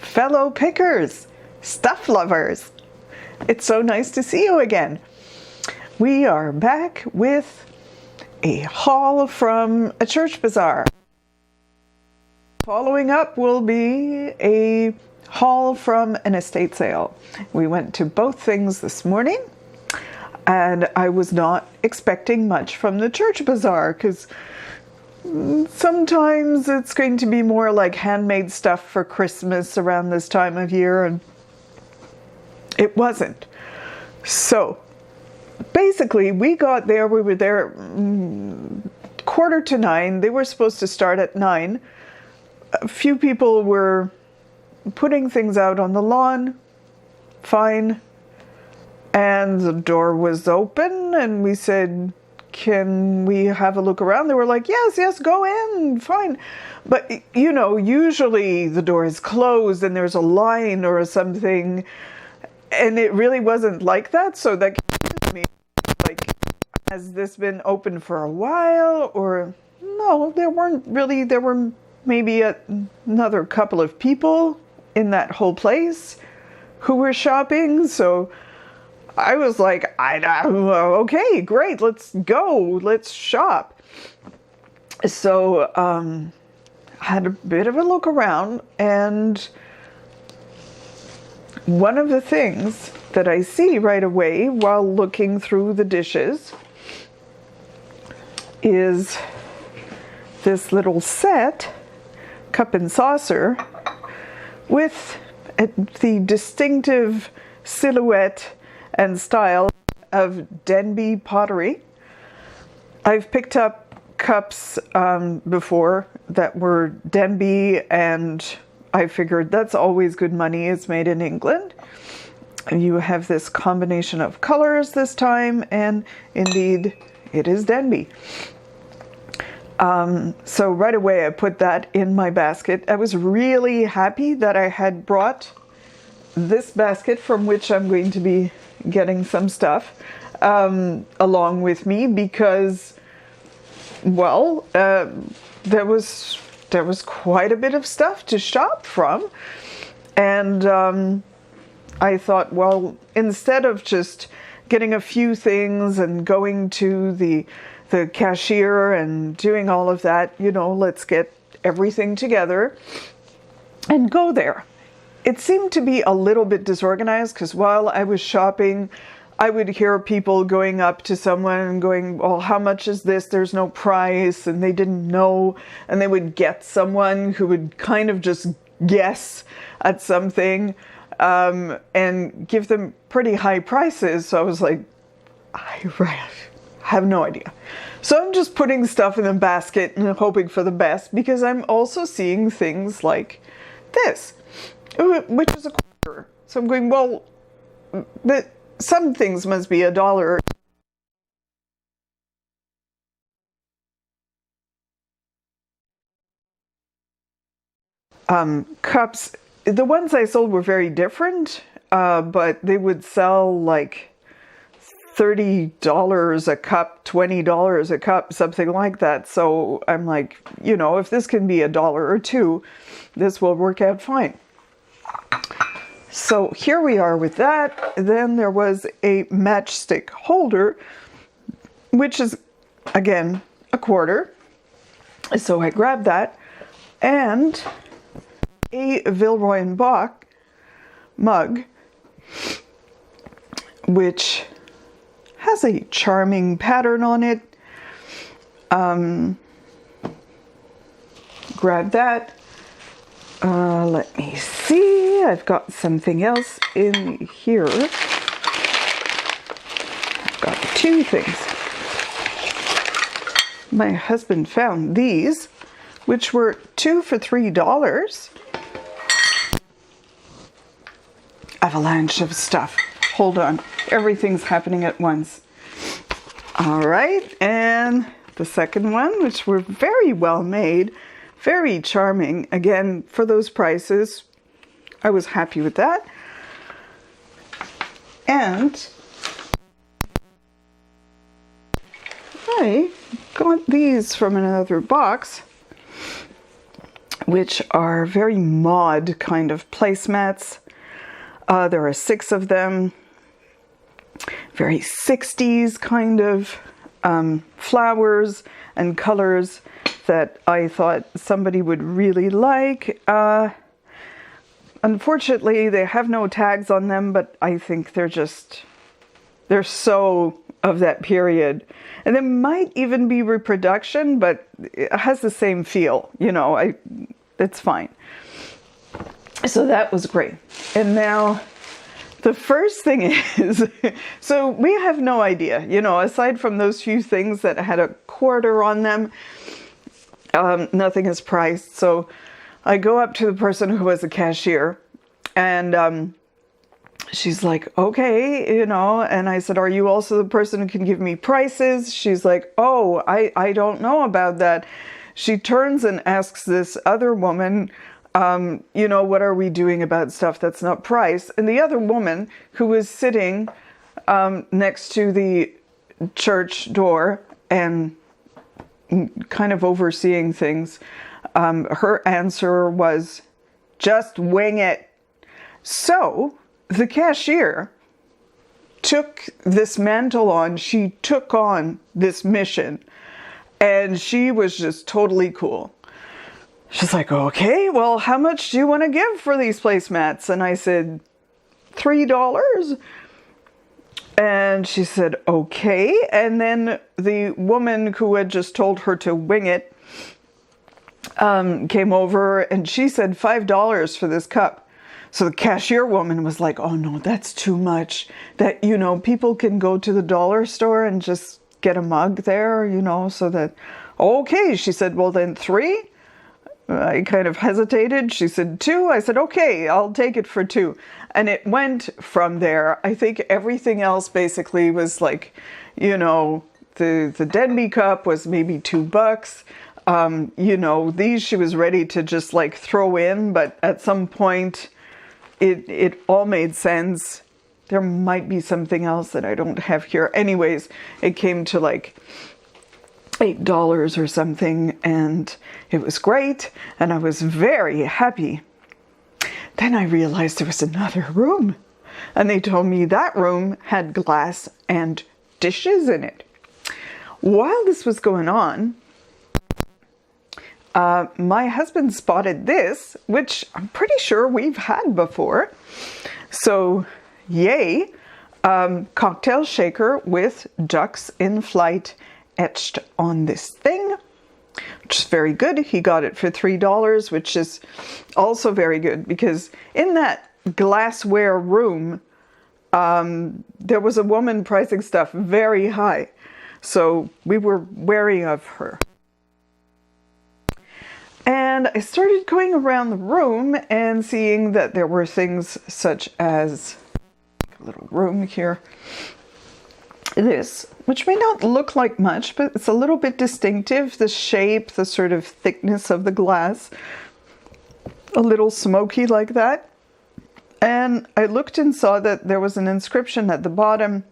fellow pickers, stuff lovers. It's so nice to see you again. We are back with a haul from a church bazaar. Following up will be a haul from an estate sale. We went to both things this morning, and I was not expecting much from the church bazaar because sometimes it's going to be more like handmade stuff for Christmas around this time of year, and it wasn't. So basically we got there, we were there 8:45. They were supposed to start at 9. A few people were putting things out on the lawn, fine, and the door was open and we said, can we have a look around? They were like, yes, go in, fine. But you know, usually the door is closed and there's a line or something, and it really wasn't like that. So that confused me. Like, has this been open for a while? Or no, there weren't really. There were maybe another couple of people in that whole place who were shopping. So I was like, okay, great, let's go, let's shop. So I had a bit of a look around, and one of the things that I see right away while looking through the dishes is this little set, cup and saucer, with the distinctive silhouette and style of Denby pottery. I've picked up cups before that were Denby, and I figured that's always good money. It's made in England. You have this combination of colors this time, and indeed it is Denby. So right away I put that in my basket. I was really happy that I had brought this basket, from which I'm going to be getting some stuff along with me, because, well, there was quite a bit of stuff to shop from, and I thought, well, instead of just getting a few things and going to the cashier and doing all of that, you know, let's get everything together and go there. It seemed to be a little bit disorganized, because while I was shopping, I would hear people going up to someone and going, well, how much is this? There's no price. And they didn't know. And they would get someone who would kind of just guess at something and give them pretty high prices. So I was like, I have no idea. So I'm just putting stuff in a basket and hoping for the best, because I'm also seeing things like this, which is $0.25. So I'm going, well, some things must be $1. Cups, the ones I sold were very different, but they would sell like $30 a cup, $20 a cup, something like that. So I'm like, you know, if this can be $1 or $2, this will work out fine. So here we are with that. Then there was a matchstick holder, which is, again, $0.25. So I grabbed that, and a Villeroy & Boch mug, which has a charming pattern on it. Grab that. Let me see. I've got something else in here. I've got 2 things. My husband found these, which were 2 for $3. Avalanche of stuff. Hold on. Everything's happening at once. All right. And the second one, which were very well made, very charming. Again, for those prices, I was happy with that. And I got these from another box, which are very mod kind of placemats. There are 6 of them. Very 60s kind of flowers and colors that I thought somebody would really like. Unfortunately, they have no tags on them, but I think they're so of that period. And there might even be reproduction, but it has the same feel, you know, it's fine. So that was great. And now the first thing is, so we have no idea, you know, aside from those few things that had a quarter on them, nothing is priced. So I go up to the person who was the cashier, and she's like, okay, you know, and I said, are you also the person who can give me prices? She's like, oh, I don't know about that. She turns and asks this other woman, you know, what are we doing about stuff that's not priced? And the other woman who was sitting next to the church door and kind of overseeing things, her answer was, just wing it. So the cashier took this mantle on, she took on this mission, and she was just totally cool. She's like, okay, well, how much do you want to give for these placemats? And I said, $3. And she said, okay. And then the woman who had just told her to wing it came over and she said $5 for this cup. So the cashier woman was like, oh no, that's too much. That, you know, people can go to the dollar store and just get a mug there, you know, so that, okay. She said, well, then 3. I kind of hesitated. She said 2. I said, okay, I'll take it for 2. And it went from there. I think everything else basically was like, you know, the Denby cup was maybe $2. You know, these she was ready to just like throw in, but at some point it all made sense. There might be something else that I don't have here. Anyways, it came to like $8 or something, and it was great, and I was very happy. Then I realized there was another room, and they told me that room had glass and dishes in it. While this was going on, my husband spotted this, which I'm pretty sure we've had before. So, yay, cocktail shaker with ducks in flight etched on this thing, which is very good. He got it for $3, which is also very good because in that glassware room, there was a woman pricing stuff very high. So we were wary of her. And I started going around the room and seeing that there were things such as a little room here. This, which may not look like much, but it's a little bit distinctive. The shape, the sort of thickness of the glass, a little smoky like that. And I looked and saw that there was an inscription at the bottom.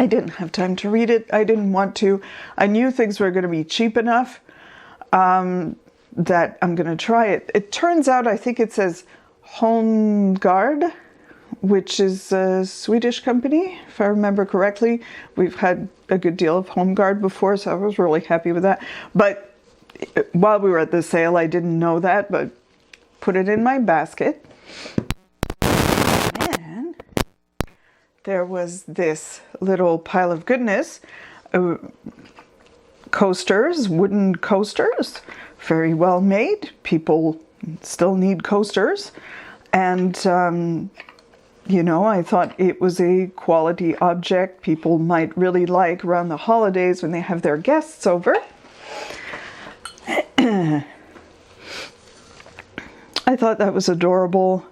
I didn't have time to read it. I didn't want to. I knew things were going to be cheap enough that I'm going to try it. It turns out, I think it says Holmgard, which is a Swedish company, if I remember correctly. We've had a good deal of Holmgard before, so I was really happy with that. But while we were at the sale, I didn't know that, but put it in my basket. And there was this little pile of goodness. Coasters, wooden coasters, very well made. People still need coasters. And you know, I thought it was a quality object people might really like around the holidays when they have their guests over. I thought that was adorable.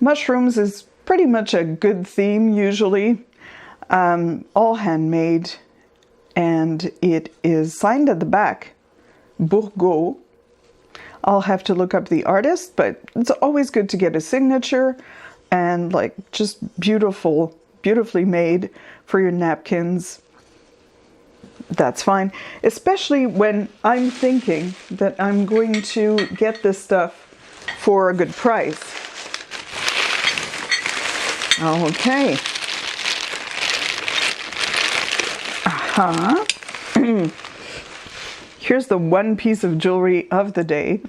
Mushrooms is pretty much a good theme usually. All handmade. And it is signed at the back, Bourgault. I'll have to look up the artist, but it's always good to get a signature. And like just beautifully made for your napkins. that's fine. Especially when I'm thinking that I'm going to get this stuff for a good price. Okay. Here's the one piece of jewelry of the day.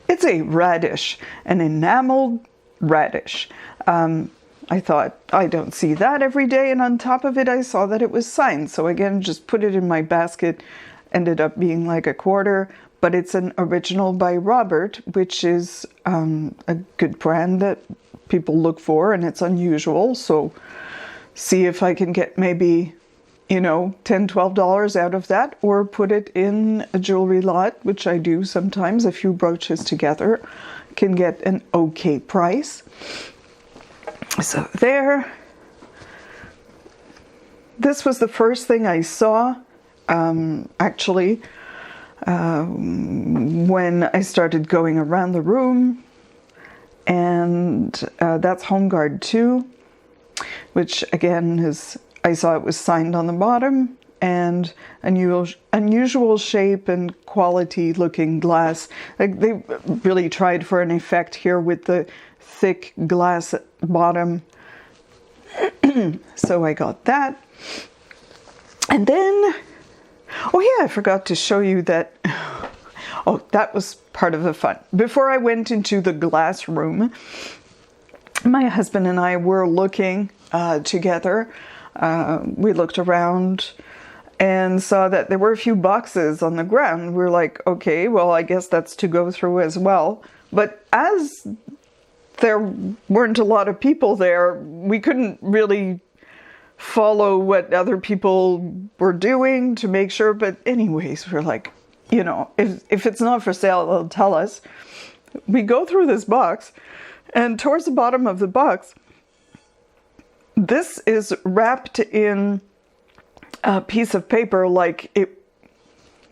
It's a radish, an enameled radish. I thought, I don't see that every day, and on top of it I saw that it was signed. So again, just put it in my basket. Ended up being like a quarter, but it's an original by Robert, which is a good brand that people look for, and it's unusual. So see if I can get maybe, you know, $10, $12 out of that, or put it in a jewelry lot, which I do sometimes. A few brooches together can get an okay price. So there. This was the first thing I saw, actually, when I started going around the room. And that's Home Guard 2, which again is, I saw it was signed on the bottom, and unusual shape and quality looking glass. Like, they really tried for an effect here with the thick glass bottom. So I got that. And then, oh yeah, I forgot to show you that. Oh, that was part of the fun. Before I went into the glass room, my husband and I were looking together. We looked around and saw that there were a few boxes on the ground. We were like, okay, well, I guess that's to go through as well. But as there weren't a lot of people there, we couldn't really follow what other people were doing to make sure. But anyways, we're like, you know, if it's not for sale, they'll tell us. We go through this box, and towards the bottom of the box, this is wrapped in a piece of paper like it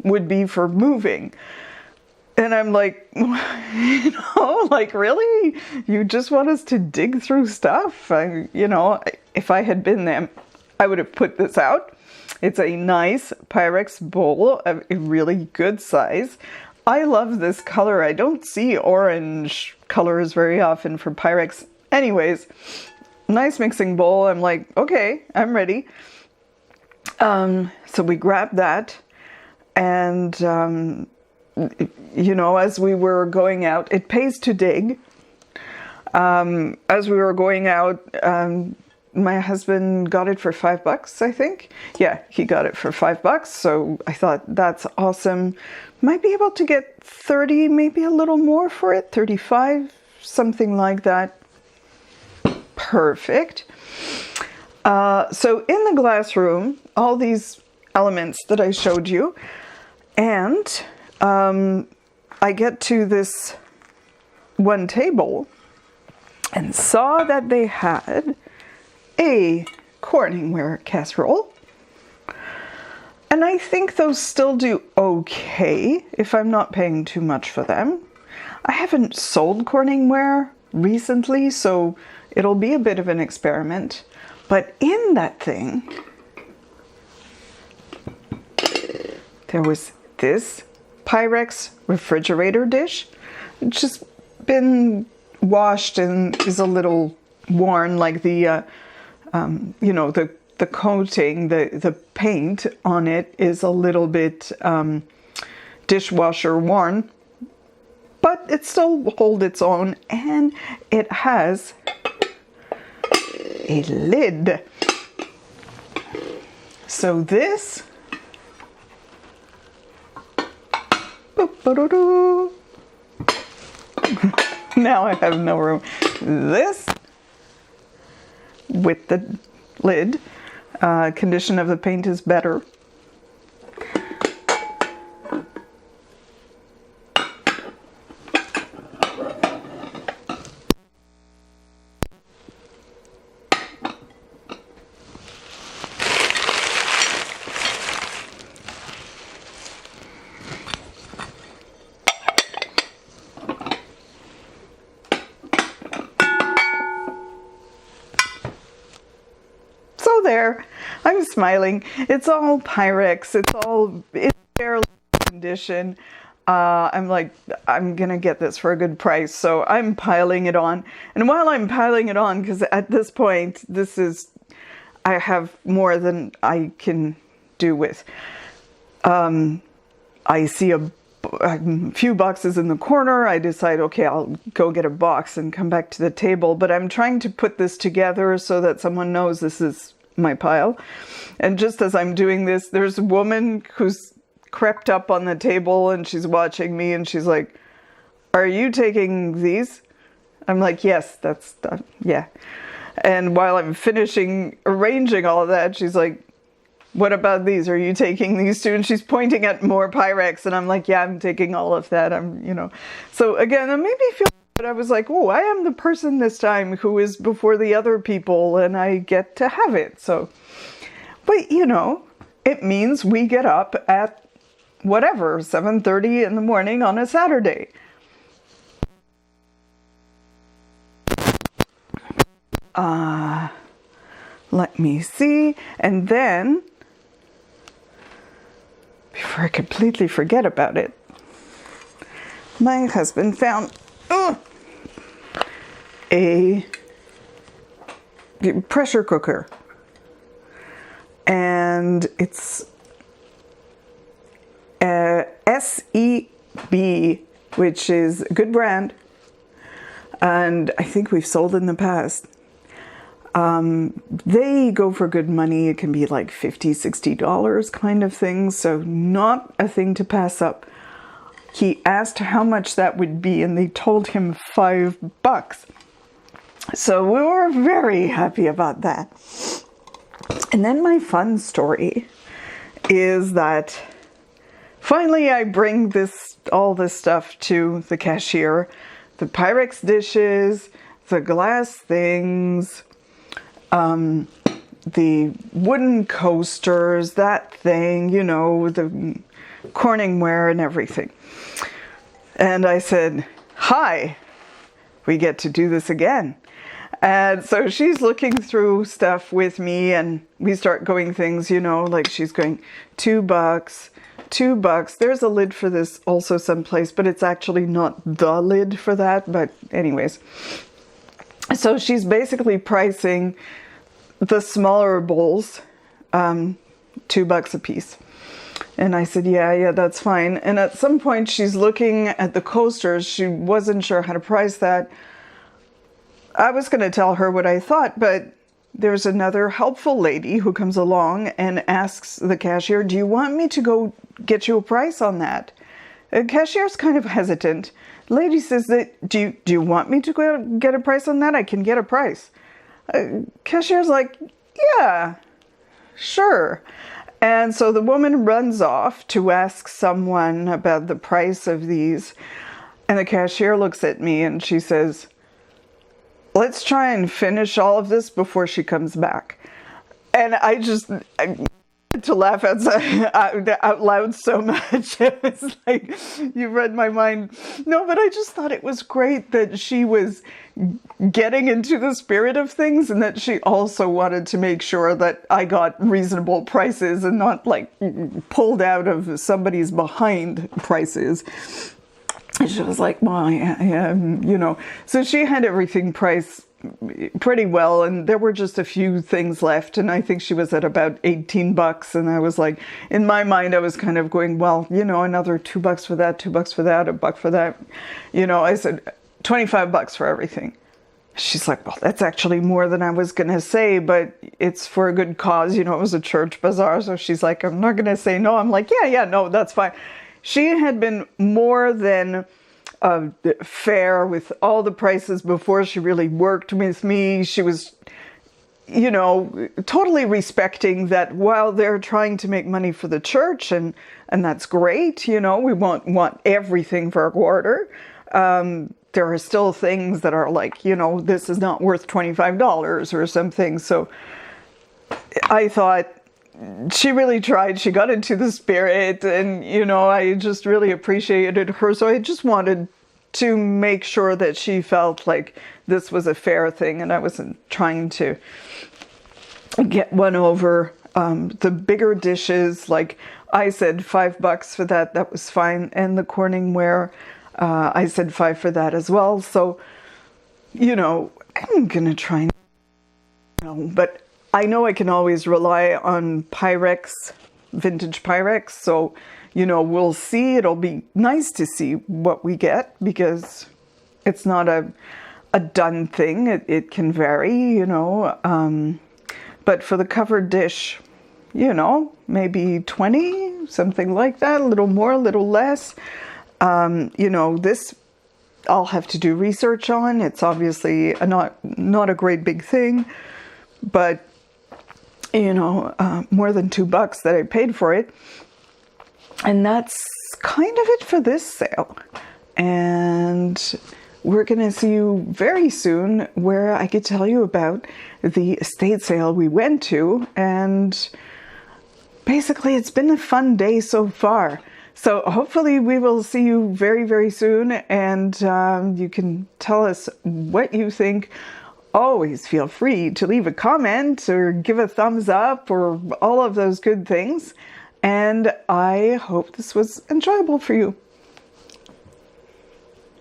would be for moving. And I'm like, you know, like, really? You just want us to dig through stuff? You know, if I had been them, I would have put this out. It's a nice Pyrex bowl, a really good size. I love this color. I don't see orange colors very often for Pyrex. Anyways, nice mixing bowl. I'm like, okay, I'm ready. So we grabbed that, and you know, as we were going out, it pays to dig. As we were going out, my husband got it for $5, I think. Yeah, he got it for $5. So I thought, that's awesome. Might be able to get 30, maybe a little more for it, 35, something like that. Perfect. So in the glass room, all these elements that I showed you, and I get to this one table and saw that they had a Corningware casserole. And I think those still do okay if I'm not paying too much for them. I haven't sold Corningware recently, so it'll be a bit of an experiment. But in that thing, there was this Pyrex refrigerator dish. It's just been washed and is a little worn, like the, you know, the coating, the paint on it is a little bit dishwasher worn, but it still holds its own, and it has a lid. So this, now I have no room. This with the lid, condition of the paint is better. There, I'm smiling. It's all Pyrex. It's fairly condition. I'm like, I'm gonna get this for a good price, so I'm piling it on. And while I'm piling it on, because at this point, I have more than I can do with. I see a few boxes in the corner. I decide, okay, I'll go get a box and come back to the table. But I'm trying to put this together so that someone knows this is my pile. And just as I'm doing this, there's a woman who's crept up on the table and she's watching me and she's like, "Are you taking these?" I'm like, "Yes, yeah." And while I'm finishing arranging all of that, she's like, "What about these? Are you taking these too?" And she's pointing at more Pyrex and I'm like, "Yeah, I'm taking all of that." So again, it made me feel, but I was like, "Oh, I am the person this time who is before the other people and I get to have it." So, but it means we get up at whatever, 7:30 in the morning on a Saturday. Let me see. And then, before I completely forget about it, my husband found a pressure cooker. And it's SEB, which is a good brand. And I think we've sold in the past. They go for good money. It can be like $50, $60 kind of thing. So not a thing to pass up. He asked how much that would be and they told him $5. So we were very happy about that. And then my fun story is that finally I bring all this stuff to the cashier. The Pyrex dishes, the glass things, the wooden coasters, that thing, the Corningware and everything. And I said, "Hi, we get to do this again." And so she's looking through stuff with me and we start going things, like she's going $2, $2. There's a lid for this also someplace, but it's actually not the lid for that. But anyways, so she's basically pricing the smaller bowls, $2 a piece. And I said, yeah, that's fine. And at some point she's looking at the coasters. She wasn't sure how to price that. I was going to tell her what I thought, but there's another helpful lady who comes along and asks the cashier, "Do you want me to go get you a price on that?" The cashier's kind of hesitant. The lady says, do you want me to go get a price on that? I can get a price. Cashier's like, "Yeah, sure." And so the woman runs off to ask someone about the price of these. And the cashier looks at me and she says, "Let's try and finish all of this before she comes back." And I had to laugh out loud so much. It was like, you read my mind. No, but I just thought it was great that she was getting into the spirit of things and that she also wanted to make sure that I got reasonable prices and not like pulled out of somebody's behind prices. She was like, "Well, yeah. So she had everything priced pretty well, and there were just a few things left, and I think she was at about $18, and I was like, in my mind, I was kind of going, well, another $2 for that, $2 for that, $1 for that. I said, $25 for everything. She's like, "Well, that's actually more than I was going to say, but it's for a good cause. It was a church bazaar." So she's like, "I'm not going to say no." I'm like, yeah, no, that's fine. She had been more than fair with all the prices before she really worked with me. She was, totally respecting that while they're trying to make money for the church, and that's great, we won't want everything for a quarter. There are still things that are like, this is not worth $25 or something. So I thought, she really tried. She got into the spirit and, I just really appreciated her. So I just wanted to make sure that she felt like this was a fair thing and I wasn't trying to get one over The bigger dishes, like I said $5 for that, that was fine. And the Corningware, I said 5 for that as well. So, you know, I'm gonna try, but I know I can always rely on Pyrex, vintage Pyrex. So, you know, we'll see. It'll be nice to see what we get, because it's not a done thing. It can vary, you know. But for the covered dish, you know, maybe 20, something like that, a little more, a little less. You know, this I'll have to do research on. It's obviously not a great big thing, but, you know, more than $2 that I paid for it. And that's kind of it for this sale. And we're going to see you very soon, where I could tell you about the estate sale we went to. And basically, it's been a fun day so far. So hopefully we will see you very, very soon. And you can tell us what you think. Always feel free to leave a comment or give a thumbs up or all of those good things. And I hope this was enjoyable for you.